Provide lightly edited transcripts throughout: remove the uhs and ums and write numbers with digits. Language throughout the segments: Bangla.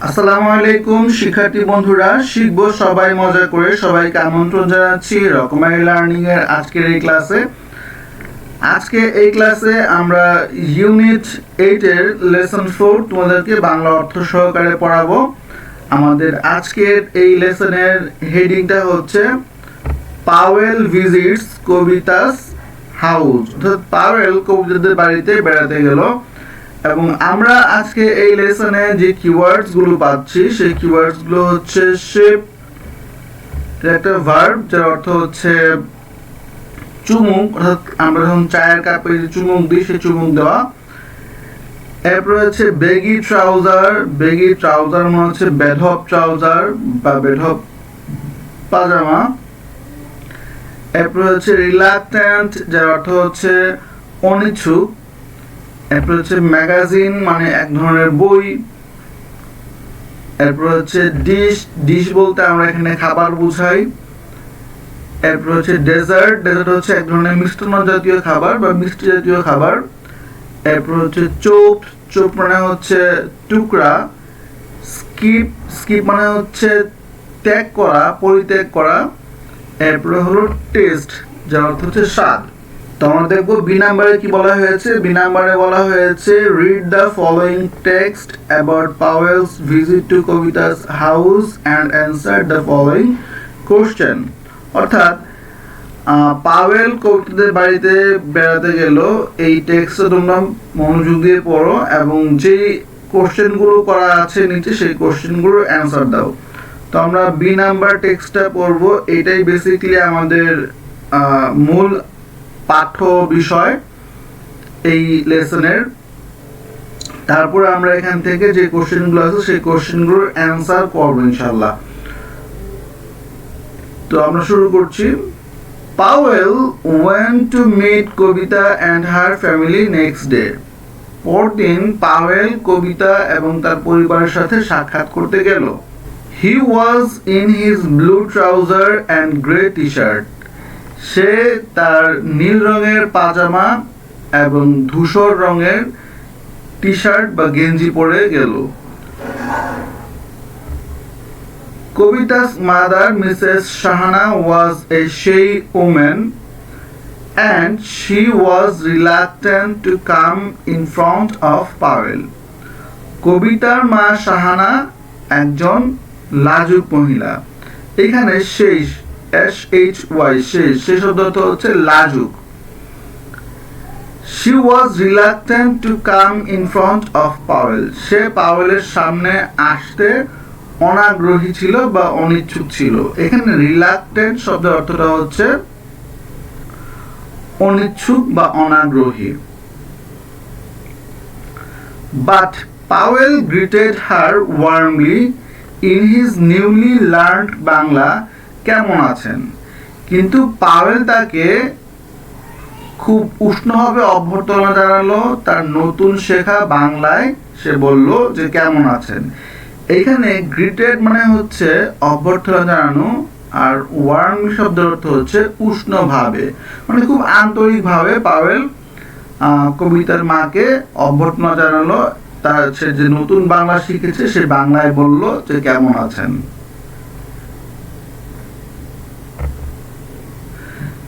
আসসালামু আলাইকুম শিক্ষার্থী বন্ধুরা, শিখবো সবাই মজা করে। সবাইকে আমন্ত্রণ জানাচ্ছি রকমারি লার্নিং এর আজকের এই ক্লাসে। আজকে এই ক্লাসে আমরা ইউনিট 8 এর লেসন 4 তোমাদেরকে বাংলা অর্থ সহকারে পড়াবো। আমাদের আজকের এই লেসনের হেডিংটা হচ্ছে পাওয়েল ভিজিটস কবিতাস হাউস, অর্থাৎ পাওয়েল কবিতাদের বাড়িতে বেড়াতে গেল। এবং আমরা আজকে এই লেসনে যে কিওয়ার্ডস গুলো পাচ্ছি সেই কিওয়ার্ডস গুলো হচ্ছে শেপ, একটা ভার্ব যার অর্থ হচ্ছে চুমুক, অর্থাৎ আমরা যখন চায়ের কাপে যে চুমুক দিই সেই চুমুক দেওয়া। এরপর হচ্ছে বেগি ট্রাউজার, বেগি ট্রাউজার মানে হচ্ছে বেঢপ ট্রাউজার বা বেঢপ পাজামা। এরপর হচ্ছে রিলাক্ট্যান্ট যার অর্থ হচ্ছে অনিচ্ছুক। এরপর হচ্ছে ম্যাগাজিন মানে এক ধরনের বই। এরপর হচ্ছে ডিশ, ডিশ বলতে আমরা এখানে খাবার বুঝাই। এরপর হচ্ছে ডেজার্ট, ডেজার্ট হচ্ছে এক ধরনের মিষ্টান্ন জাতীয় খাবার বা মিষ্টি জাতীয় খাবার। এরপর হচ্ছে চোপ, চোপ মানে হচ্ছে টুকরা। স্কিপ, স্কিপ মানে হচ্ছে ত্যাগ করা, পরিত্যাগ করা। এরপর হলো টেস্ট যার অর্থ হচ্ছে স্বাদ। তো আমরা দেখবো বি নাম্বারে কি বলা হয়েছে। বি নাম্বারে বলা হয়েছে read the following text about Powell's visit to Kavita's house and answer the following question. অর্থাৎ পাওয়েল কবিতাদের বাড়িতে বেড়াতে গেল, এই টেক্সটটা তোমরা মনোযোগ দিয়ে পড়ো এবং যেই কোশ্চেনগুলো করা আছে নিচে সেই কোশ্চেনগুলোর অ্যান্সার দাও। তো আমরা বি নাম্বার টেক্সটটা পড়বো, এটাই বেসিক্যালি আমাদের মূল পাঠ্য বিষয় এই লেসনের। তারপর আমরা এখান থেকে যে কোশ্চেনগুলো আছে সেই কোশ্চেনগুলোর অ্যান্সার করব ইনশাআল্লাহ। তো আমরা শুরু করছি। Powell went to meet Kavita and her family next day. পরদিন পাওয়েল কবিতা এবং তার পরিবারের সাথে সাক্ষাৎ করতে গেল। He was in his blue trouser and grey t-shirt. সে তার নীল রঙের পাজামা এবং ধূসর রঙের টি শার্ট বা গেঞ্জি পরে গেল। Kobita's mother, Mrs. Shahana, was a shy woman and she was reluctant to come in front of Powell. কবিতার মা শাহানা একজন লাজুক মহিলা। এখানে শেষ SHY সে শব্দটা হচ্ছে লাজুক। She was reluctant to come in front of Powell. সে পাওয়েলের সামনে আসতে অনাগ্রহী ছিল বা অনিচ্ছুক ছিল। এখানে রিলাক্টেন্ট শব্দের অর্থটা হচ্ছে অনিচ্ছুক বা অনাগ্রহী। But Powell greeted her warmly in his newly learned Bangla. কেমন আছেন? কিন্তু পাওয়েল তাকে খুব উষ্ণভাবে অভ্যর্থনা জানালো তার নতুন শেখা বাংলায়। সে বলল যে কেমন আছেন। এখানে গ্রিটেড মানে হচ্ছে অভ্যর্থনা জানানো, আর ওয়ার্ম শব্দের অর্থ হচ্ছে উষ্ণভাবে, মানে খুব আন্তরিকভাবে পাওয়েল কবিতার মাকে অভ্যর্থনা জানালো। তার সে যে নতুন বাংলা শিখেছে সে বাংলায় বলল যে কেমন আছেন।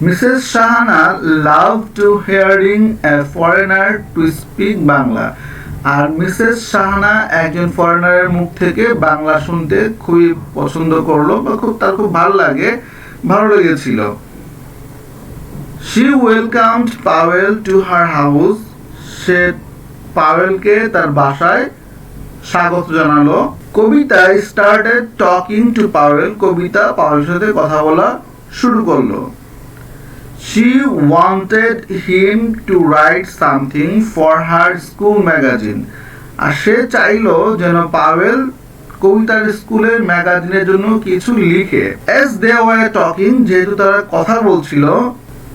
Mrs. Shahana loved to hearing a foreigner to speak Bangla. আর মিসেস শাহানা একজন ফরেনারের মুখ থেকে বাংলা শুনতে খুবই পছন্দ করলো বা তার খুব ভালো লেগেছিল। She welcomed Powell to her house. সে পাওয়েলকে তার বাসায় স্বাগত জানালো। কবিতা started talking to Powell. কবিতা পাওয়েলের সাথে কথা বলা শুরু করলো। She wanted him to write something for her school magazine. আর সে চাইলো যেন পাওয়েল কবিতার স্কুলের ম্যাগাজিনের জন্য কিছু লিখে। As they were talking, যেহেতু তারা কথা বলছিল,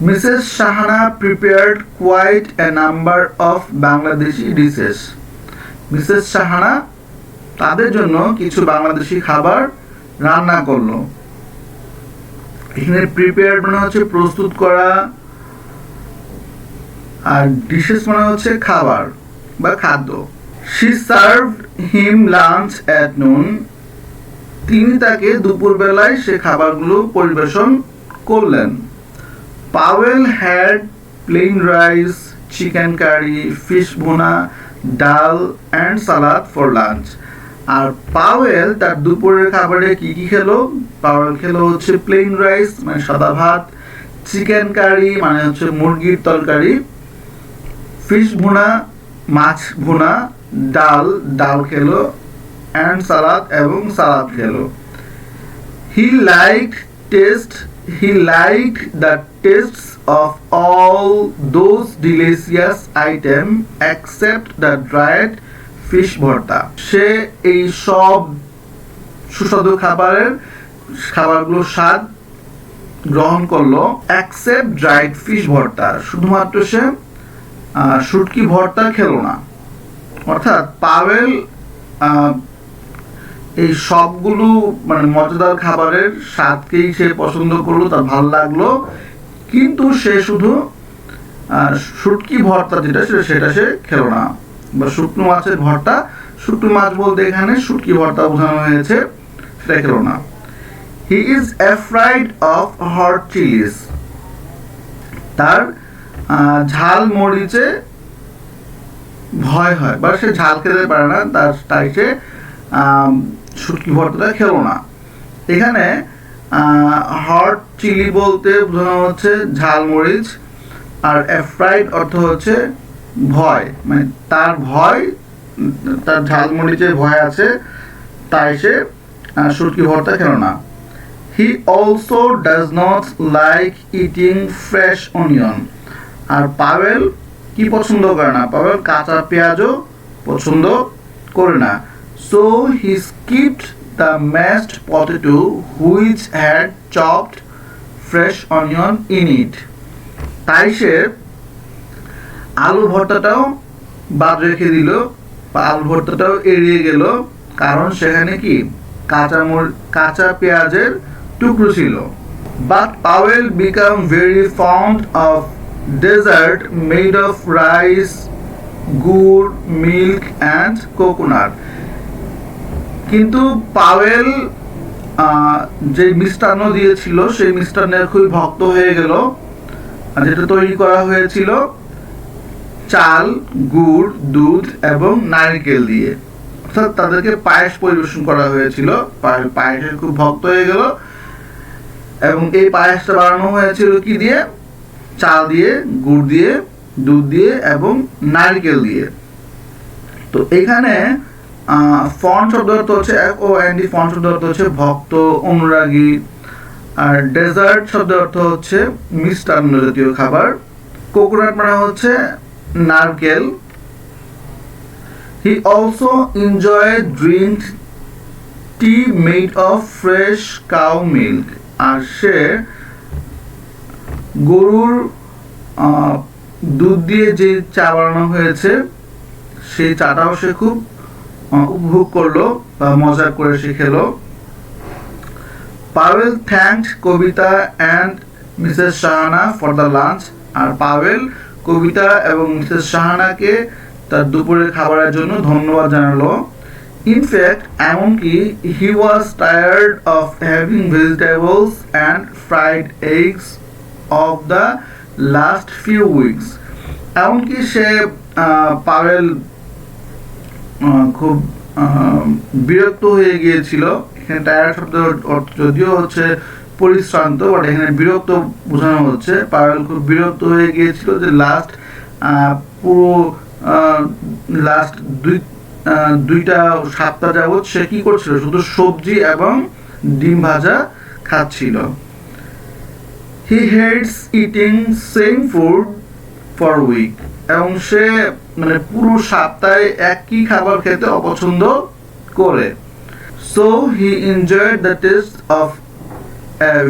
Mrs. Shahana prepared quite a number of Bangladeshi dishes. Mrs. Shahana তাদের জন্য কিছু বাংলাদেশি খাবার রান্না করলো। এখানে প্রিপেয়ার্ড মানে হচ্ছে প্রস্তুত করা, আর ডিশেস মানে হচ্ছে খাবার বা খাদ্য। She served him lunch at noon. তিনি তাকে দুপুরবেলায় সে খাবারগুলো পরিবেশন করলেন। Powell had plain rice, chicken curry, fish ভুনা, ডাল and salad for lunch. আর পাওয়েল তার দুপুরের খাবারে কি কি খেলো? পাওয়েল খেলো হচ্ছে প্লেন রাইস মানে সাদা ভাত, চিকেন কারি মানে হচ্ছে মুরগির তরকারি, ফিশ ভুনা মাছ ভুনা, ডাল খেলো and সালাদ এবং সালাদ খেলো। He liked the tastes of all those delicious items except the dried fish ভর্তা। সে এই সব সুস্বাদু খাবারগুলো স্বাদ গ্রহণ করলো except dried fish ভর্তা, শুধুমাত্র সে শুটকি ভর্তা খেলো না। অর্থাৎ পাওয়েল এই সবগুলো মানে মজাদার খাবারের স্বাদকেই সে পছন্দ করলো, তার ভালো লাগলো, কিন্তু সে শুধু শুটকি ভর্তা যেটা সেটা সে খেলো না, বা শুকনো মাছের ভর্তা, শুকনো মাছ বলতে এখানে শুটকি ভর্তা বোঝানো হয়েছে, সেটা খেলো না। He is afraid of hot Chillies, তার ঝাল মরিচে ভয় হয় বা সে ঝাল খেতে পারে না, তাই সে শুটকি ভর্তাটা খেলো না। এখানে হট চিলি বলতে বোঝানো হচ্ছে ঝাল মরিচ, আর অ্যাফ্রাইড অর্থ হচ্ছে ভয়, মানে তার ঝাল মরিচে ভয় আছে, তাই সে শুটকি ভর্তা খেলো না। He also does not like eating fresh onion, আর পাওয়েল কি পছন্দ করে না? পাওয়েল কাঁচা পেঁয়াজও পছন্দ করে না। So he skipped the mashed potato which had chopped fresh onion in it. তাই সে আলু ভর্তাটাও বাদ রেখে দিল, বা আলু ভর্তাটাও এড়িয়ে গেল, কারণ সেখানে কি কাঁচা পেঁয়াজের টুকরো ছিল। But Powell became very fond of dessert made of rice, গুড়, মিল্ক and coconut. কিন্তু পাওয়েল যে মিষ্টান্ন দিয়েছিল সেই মিষ্টান্নের খুবই ভক্ত হয়ে গেল, যেটা তৈরি করা হয়েছিল চাল, গুড়, দুধ এবং নারকেল দিয়ে। অর্থাৎ তাদেরকে পায়েস পরিবেশন করা হয়েছিল, পায়েসের খুব ভক্ত হয়ে গেল, এবং এই পায়েসটা বানানো হয়েছিল কি দিয়ে? চাল দিয়ে, গুড় দিয়ে, দুধ দিয়ে এবং নারকেল দিয়ে। তো এখানে ফন্ট শব্দ অর্থ হচ্ছে FOND, ফন্ট শব্দ অর্থ হচ্ছে ভক্ত, অনুরাগী, আর ডেজার্ট শব্দ অর্থ হচ্ছে মিষ্টান্ন জাতীয় খাবার, কোকোনাট মানে হচ্ছে নারকেল। He also enjoy drink tea made of fresh cow milk, আর সে গরুর দুধ দিয়ে যে চা বানানো হয়েছে সেই চাটাও সে খুব উপভোগ করলো বা মজা করে সে খেলো। Powell thanked Kavita and Mrs Shahana for the lunch, আর পাওয়েল কবিতা এবং মিসেস শাহানাকে তার দুপুরের খাবারের জন্য ধন্যবাদ জানালো। ইনফ্যাক্ট এমনকি he was tired of having vegetables and fried eggs of the last few weeks, এমনকি সে পাওয়েল খুব বিরক্ত হয়ে গিয়েছিল। এখানে টায়ার্ড শব্দ যদিও হচ্ছে পরিশ্রান্ত, বাট এখানে বিরক্ত বোঝানো হচ্ছে। পাওয়েল খুব বিরক্ত হয়ে গিয়েছিল যে লাস্ট দুইটা সপ্তাহ যাবৎ সে কি করছিল? শুধু সবজি এবং ডিম ভাজা খাচ্ছিল। He hates eating same food for week, এবং সে মানে পুরো সপ্তাহে একই খাবার খেতে অপছন্দ করে। So he enjoyed the test of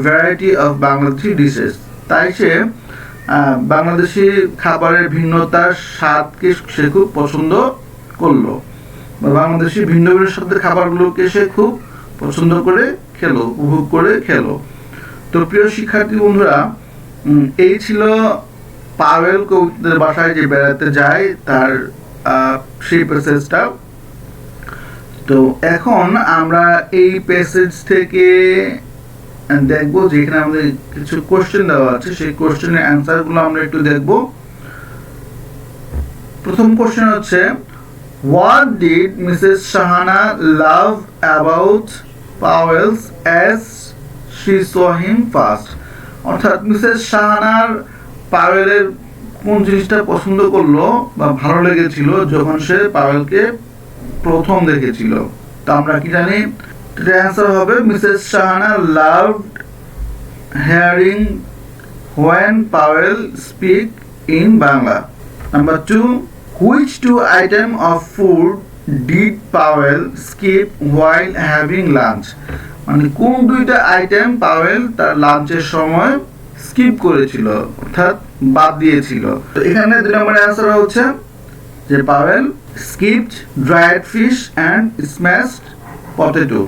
variety of Bangladeshi dishes, তাই সে বাংলাদেশি খাবারের ভিন্নতার স্বাদকে সে খুব পছন্দ করলো, বা বাংলাদেশি ভিন্ন ভিন্ন স্বাদের খাবারগুলোকে সে খুব পছন্দ করে খেলো, উপভোগ করে খেলো। তো প্রিয় শিক্ষার্থী বন্ধুরা, এই ছিল পাওয়েল কবিতাদের বাসায় যে বেড়াতে যায় তার সেই প্রসেসটা। তো এখন আমরা এই প্যাসেজ থেকে দেখবো যেখানে আমাদের কিছু কোশ্চেন দেওয়া আছে, সেই কোশ্চেনের অ্যান্সারগুলো আমরা একটু দেখব। প্রথম কোশ্চেন হচ্ছে, what did Mrs. Shahana love about Powell's as she saw him first? অর্থাৎ মিসেস শাহানার পাওয়েলের কোন জিনিসটা পছন্দ করলো বা ভালো লেগেছিল যখন সে পাওয়েলকে প্রথম দেখেছিল। তো আমরা কি জানি, অ্যান্সার হবে Mrs Shahana loved hearing when Powell speak in Bangla. Number 2, which two items of food did Powell skip while having lunch? মানে কোন দুইটা আইটেম পাওয়েল তার লাঞ্চের সময় স্কিপ করেছিল, অর্থাৎ বাদ দিয়েছিল। তো এখানে 2 নম্বরের অ্যান্সার হচ্ছে যে Powell skipped dried fish and smashed potato.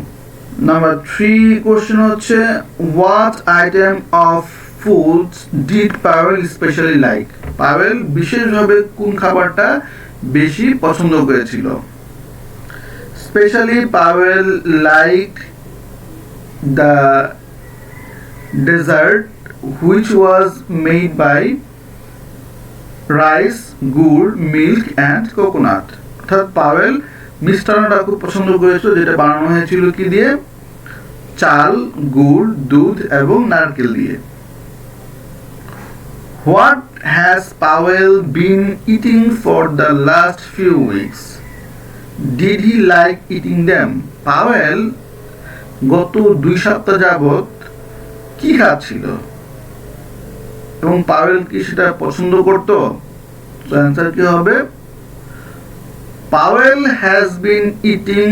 Number 3 question হচ্ছে, what item of foods did Powell specially like? Powell বিশেষভাবে কোন খাবারটা বেশি পছন্দ করেছিল? Specially Powell like the dessert which was made by rice, গুড়, milk and coconut. অর্থাৎ পাওয়েল মিষ্টান্নটা খুব পছন্দ করেছিল যেটা বানানো হয়েছিল কি দিয়ে? চাল, গুড়, দুধ এবং নারকেল দিয়ে। What has Powell been eating for the last few weeks? Did he like eating them? Powell গত 2 সপ্তাহ যাবত কি খাচ্ছিল এবং পাওয়েল কি সেটা পছন্দ করত? তো অ্যান্সার কি হবে? Powell has been eating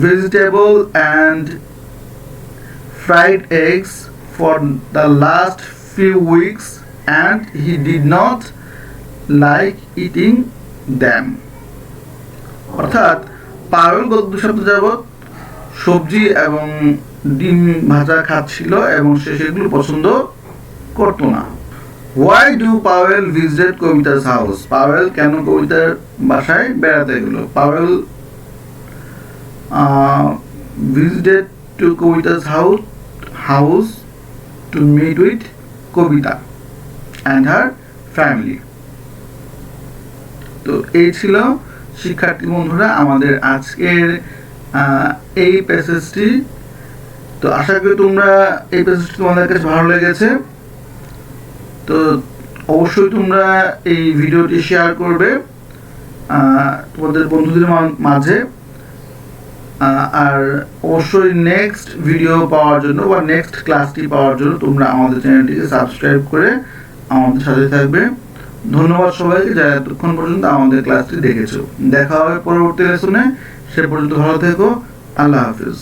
vegetable and fried eggs for the last few weeks and he did not like eating them. অর্থাৎ পাওয়েল গত 2 সপ্তাহ যাবত সবজি এবং ডিম ভাজা খাচ্ছিল এবং সে সেগুলো পছন্দ করতো না। Why do Powell visit Kobita's house? Powell কেন কবিতার বাসায় বেড়াতে গেল? Powell visited to Kobita's house to meet with Kobita and her family. তো এই ছিল শিক্ষার্থী বন্ধুরা আমাদের আজকের এই প্যাসেজটি। তো আশা করি তোমরা এই প্যাসেজটি তোমাদের কাছে ভালো লেগেছে। তো অবশ্যই তোমরা এই ভিডিওটি শেয়ার করবে তোমাদের বন্ধুদের মাঝে। আর অবশ্যই নেক্সট ভিডিও পাওয়ার জন্য বা নেক্সট ক্লাসটি পাওয়ার জন্য তোমরা আমাদের চ্যানেলটিকে সাবস্ক্রাইব করে আমাদের সাথে থাকবে। ধন্যবাদ সবাইকে যারা এতক্ষণ পর্যন্ত আমাদের ক্লাসটি দেখেছো। দেখা হবে পরবর্তী লেসনে। সে পর্যন্ত ভালো থেকো। আল্লাহ হাফিজ।